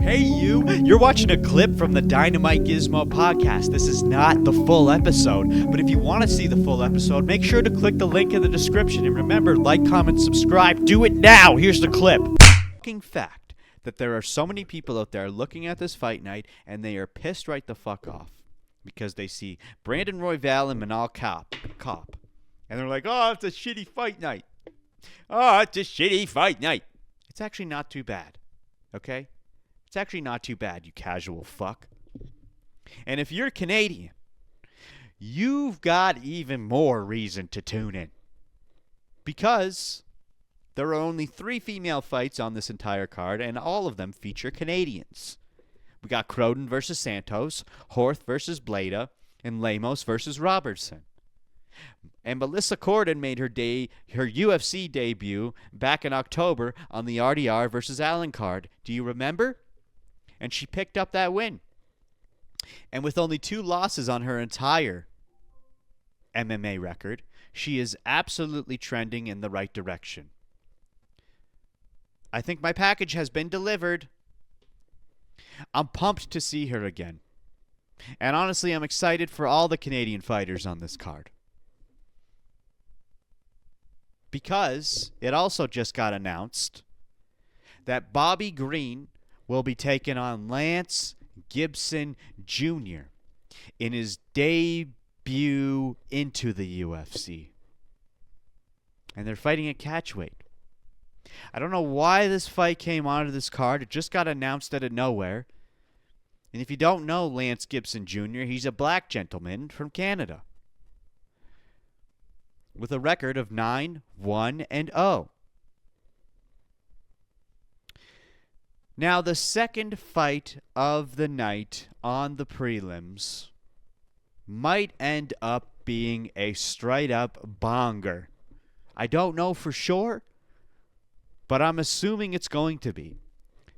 Hey you're watching a clip from the DynamiteGizmo Podcast. This is not the full episode, but if you want to see the full episode, make sure to click the link in the description. And remember, like, comment, subscribe. Do it now. Here's the clip. Fucking fact that there are so many people out there looking at this fight night, and they are pissed right the fuck off because they see Brandon Royval and Manal Kape. And they're like, oh, it's a shitty fight night. Oh, it's a shitty fight night. It's actually not too bad, okay? It's actually not too bad, you casual fuck. And if you're Canadian, you've got even more reason to tune in. Because there are only 3 female fights on this entire card, and all of them feature Canadians. We got Croden versus Santos, Horth versus Bleda, and Lemos versus Robertson. And Melissa Corden made her UFC debut back in October on the RDR versus Allen card. Do you remember? And she picked up that win. And with only 2 losses on her entire MMA record, she is absolutely trending in the right direction. I think my package has been delivered. I'm pumped to see her again. And honestly, I'm excited for all the Canadian fighters on this card. Because it also just got announced that Bobby Green will be taking on Lance Gibson Jr. in his debut into the UFC. And they're fighting at catchweight. I don't know why this fight came onto this card. It just got announced out of nowhere. And if you don't know Lance Gibson Jr., he's a black gentleman from Canada with a record of 9-1-0. Now, the second fight of the night on the prelims might end up being a straight-up banger. I don't know for sure, but I'm assuming it's going to be.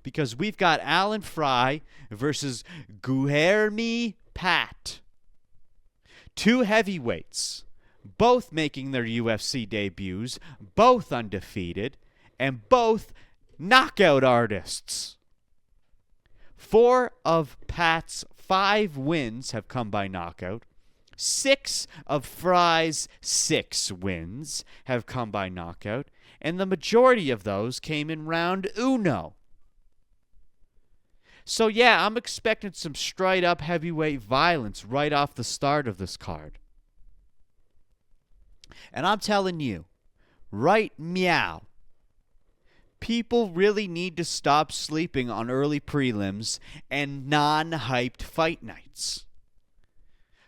Because we've got Alan Fry versus Guilherme Pat. 2 heavyweights, both making their UFC debuts, both undefeated, and both knockout artists. 4 of Pat's 5 wins have come by knockout. 6 of Fry's 6 wins have come by knockout. And the majority of those came in round uno. So yeah, I'm expecting some straight up heavyweight violence right off the start of this card. And I'm telling you, right meow, people really need to stop sleeping on early prelims and non-hyped fight nights.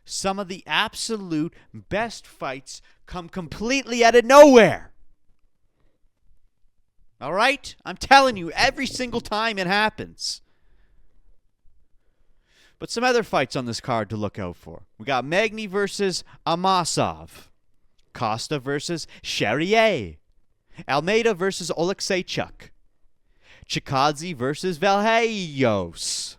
Some of the absolute best fights come completely out of nowhere. All right? I'm telling you, every single time it happens. But some other fights on this card to look out for. We got Magny versus Amasov. Costa versus Charrier. Almeida versus Oleksiejczuk. Chikadze versus Valhaios.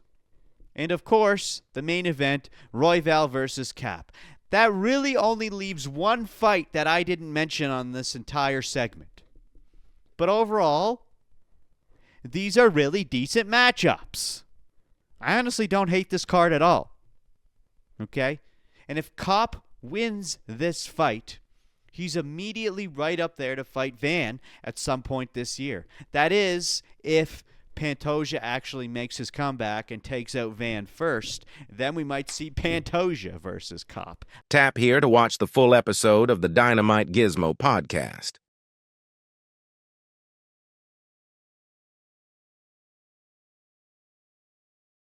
And of course, the main event, Royval versus Kape. That really only leaves one fight that I didn't mention on this entire segment. But overall, these are really decent matchups. I honestly don't hate this card at all. Okay? And if Kape wins this fight, he's immediately right up there to fight Van at some point this year. That is, if Pantoja actually makes his comeback and takes out Van first, then we might see Pantoja versus Kape. Tap here to watch the full episode of the Dynamite Gizmo Podcast.